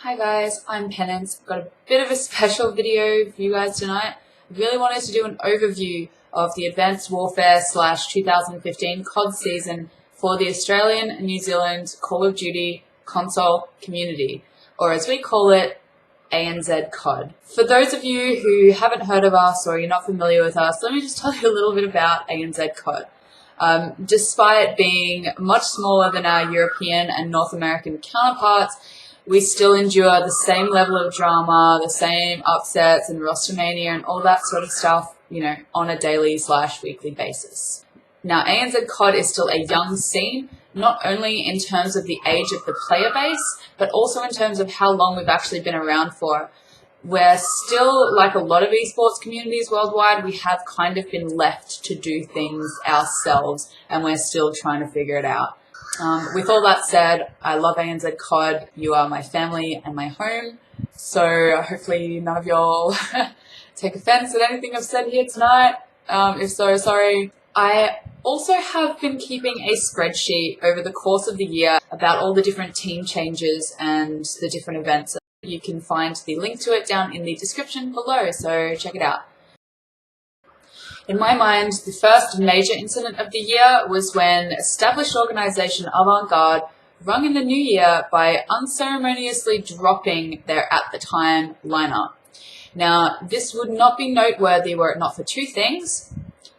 Hi guys, I'm Penance. I've got a bit of a special video for you guys tonight. I really wanted to do an overview of the Advanced Warfare / 2015 COD season for the Australian and New Zealand Call of Duty console community, or as we call it, ANZCoD. For those of you who haven't heard of us or you're not familiar with us, let me just tell you a little bit about ANZCoD. Despite being much smaller than our European and North American counterparts, we still endure the same level of drama, the same upsets and roster mania and all that sort of stuff, on a daily / weekly basis. Now, ANZCoD is still a young scene, not only in terms of the age of the player base, but also in terms of how long we've actually been around for. We're still, like a lot of esports communities worldwide, we have kind of been left to do things ourselves, and we're still trying to figure it out. With all that said, I love ANZCoD. You are my family and my home. So hopefully none of y'all take offense at anything I've said here tonight. If so, sorry. I also have been keeping a spreadsheet over the course of the year about all the different team changes and the different events. You can find the link to it down in the description below, so check it out. In my mind, the first major incident of the year was when established organisation ANZCoD rung in the new year by unceremoniously dropping their at-the-time lineup. Now, this would not be noteworthy were it not for two things.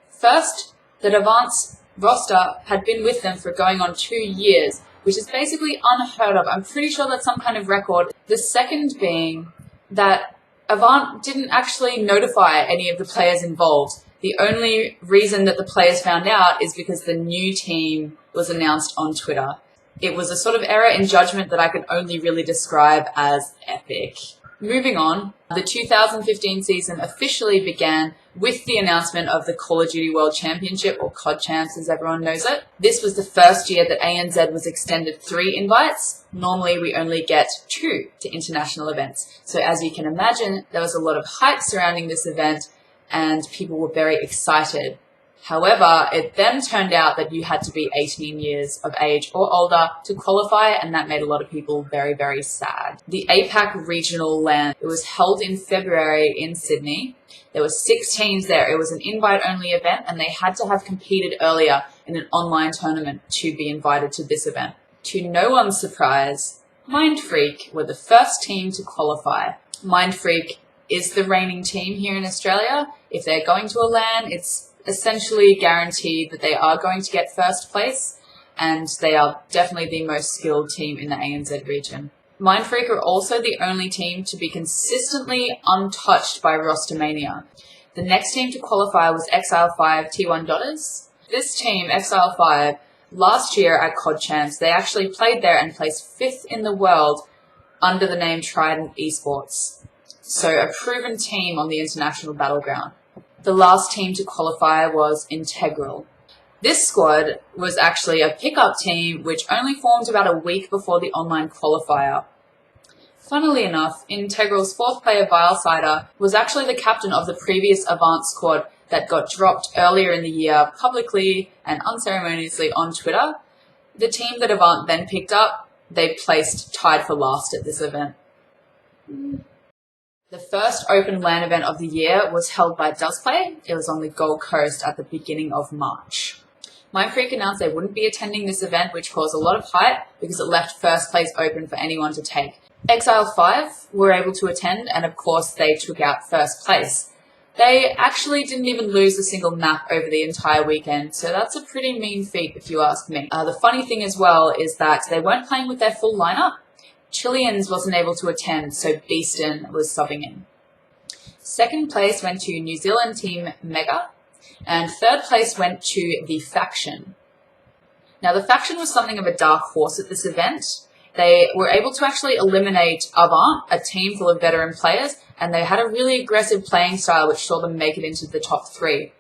First, that Avant's roster had been with them for going on 2 years, which is basically unheard of. I'm pretty sure that's some kind of record. The second being that Avant didn't actually notify any of the players involved. The only reason that the players found out is because the new team was announced on Twitter. It was a sort of error in judgment that I could only really describe as epic. Moving on, the 2015 season officially began with the announcement of the Call of Duty World Championship, or COD Champs as everyone knows it. This was the first year that ANZ was extended 3 invites. Normally we only get 2 to international events. So as you can imagine, there was a lot of hype surrounding this event and people were very excited. However, it then turned out that you had to be 18 years of age or older to qualify, and that made a lot of people very, very sad. The APAC Regional LAN, it was held in February in Sydney. There were 6 teams there. It was an invite-only event, and they had to have competed earlier in an online tournament to be invited to this event. To no one's surprise, Mindfreak were the first team to qualify. Mindfreak is the reigning team here in Australia. If they're going to a LAN, it's essentially guaranteed that they are going to get first place, and they are definitely the most skilled team in the ANZ region. Mindfreak are also the only team to be consistently untouched by roster mania. The next team to qualify was Exile 5 T1 Daughters. This team, Exile 5, last year at COD Champs, they actually played there and placed 5th in the world under the name Trident Esports. So a proven team on the international battleground. The last team to qualify was Integral. This squad was actually a pickup team which only formed about a week before the online qualifier. Funnily enough, Integral's 4th player Vilesider was actually the captain of the previous Avant squad that got dropped earlier in the year publicly and unceremoniously on Twitter. The team that Avant then picked up, they placed tied for last at this event. The first open LAN event of the year was held by Doesplay. It was on the Gold Coast at the beginning of March. Mindfreak announced they wouldn't be attending this event, which caused a lot of hype because it left first place open for anyone to take. Exile 5 were able to attend, and of course they took out first place. They actually didn't even lose a single map over the entire weekend, so that's a pretty mean feat if you ask me. The funny thing as well is that they weren't playing with their full lineup. Chileans wasn't able to attend, so Beaston was subbing in. Second place went to New Zealand team Mega, and third place went to the Faction. Now, the Faction was something of a dark horse at this event. They were able to actually eliminate Avant, a team full of veteran players, and they had a really aggressive playing style which saw them make it into the top 3.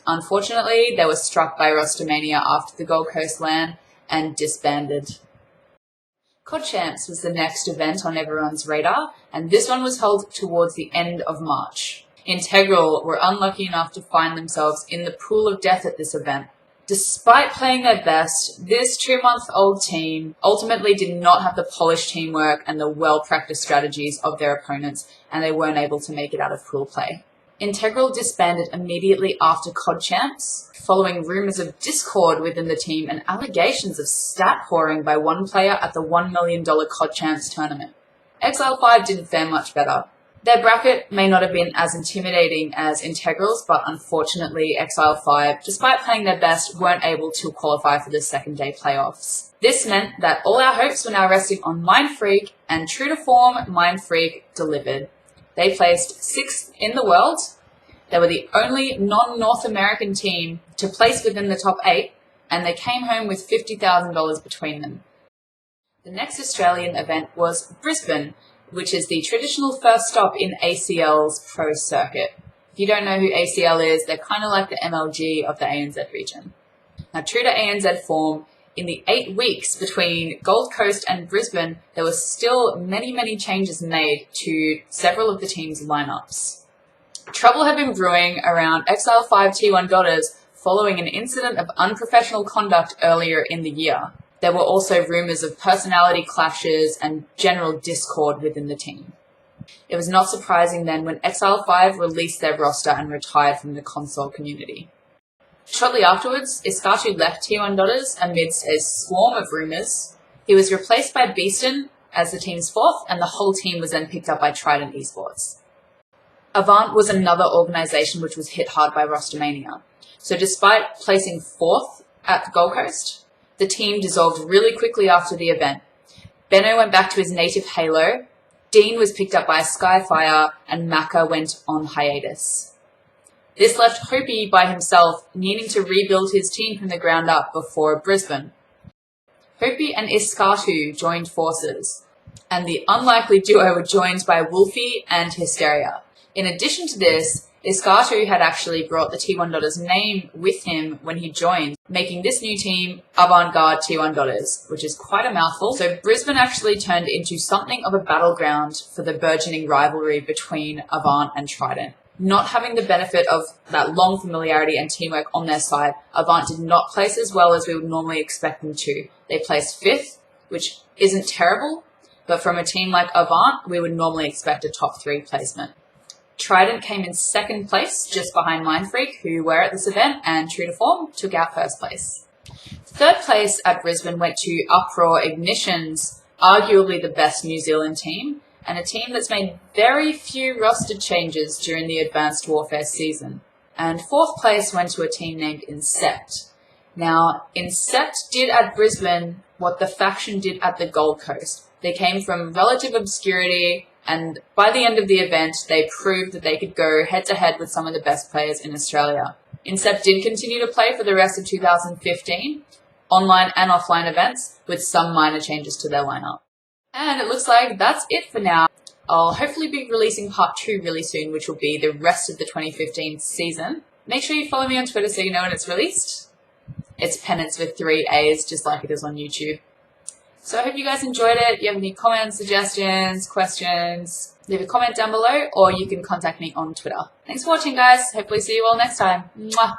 Unfortunately, they were struck by roster mania after the Gold Coast LAN and disbanded. COD Champs was the next event on everyone's radar, and this one was held towards the end of March. Integral were unlucky enough to find themselves in the pool of death at this event. Despite playing their best, this 2-month-old team ultimately did not have the polished teamwork and the well-practiced strategies of their opponents, and they weren't able to make it out of pool play. Integral disbanded immediately after COD champs, following rumours of discord within the team and allegations of stat whoring by one player at the $1 million COD champs tournament. Exile 5 didn't fare much better. Their bracket may not have been as intimidating as Integral's, but unfortunately Exile 5, despite playing their best, weren't able to qualify for the second day playoffs. This meant that all our hopes were now resting on Mindfreak, and true to form, Mindfreak delivered. They placed 6th in the world. They were the only non-North American team to place within the top 8, and they came home with $50,000 between them. The next Australian event was Brisbane, which is the traditional first stop in ACL's pro circuit. If you don't know who ACL is, they're kind of like the MLG of the ANZ region. Now, true to ANZ form, in the 8 weeks between Gold Coast and Brisbane, there were still many changes made to several of the teams' lineups. Trouble had been brewing around Exile 5 T1 Daughters following an incident of unprofessional conduct earlier in the year. There were also rumours of personality clashes and general discord within the team. It was not surprising then when Exile 5 released their roster and retired from the console community. Shortly afterwards, Iskatu left T1 Daughters amidst a swarm of rumours. He was replaced by Beeston as the team's 4th, and the whole team was then picked up by Trident Esports. Avant was another organisation which was hit hard by roster mania. So despite placing 4th at Gold Coast, the team dissolved really quickly after the event. Benno went back to his native Halo, Dean was picked up by Skyfire, and Maka went on hiatus. This left Hopi by himself, needing to rebuild his team from the ground up before Brisbane. Hopi and Iskatu joined forces, and the unlikely duo were joined by Wolfie and Hysteria. In addition to this, Iskatu had actually brought the T1 Daughters name with him when he joined, making this new team Avant-Garde T1 Daughters, which is quite a mouthful. So Brisbane actually turned into something of a battleground for the burgeoning rivalry between Avant and Trident. Not having the benefit of that long familiarity and teamwork on their side, Avant did not place as well as we would normally expect them to. They placed 5th, which isn't terrible, but from a team like Avant, we would normally expect a top 3 placement. Trident came in 2nd place, just behind Mindfreak, who were at this event, and true to form, took out 1st place. 3rd place at Brisbane went to Uproar Ignitions, arguably the best New Zealand team, and a team that's made very few roster changes during the Advanced Warfare season. And 4th place went to a team named Incept. Now, Incept did at Brisbane what the faction did at the Gold Coast. They came from relative obscurity, and by the end of the event, they proved that they could go head-to-head with some of the best players in Australia. Incept did continue to play for the rest of 2015, online and offline events, with some minor changes to their lineup. And it looks like that's it for now. I'll hopefully be releasing part 2 really soon, which will be the rest of the 2015 season. Make sure you follow me on Twitter so you know when it's released. It's Penance with 3 A's, just like it is on YouTube. So I hope you guys enjoyed it. If you have any comments, suggestions, questions, leave a comment down below, or you can contact me on Twitter. Thanks for watching, guys. Hopefully see you all next time. Mwah!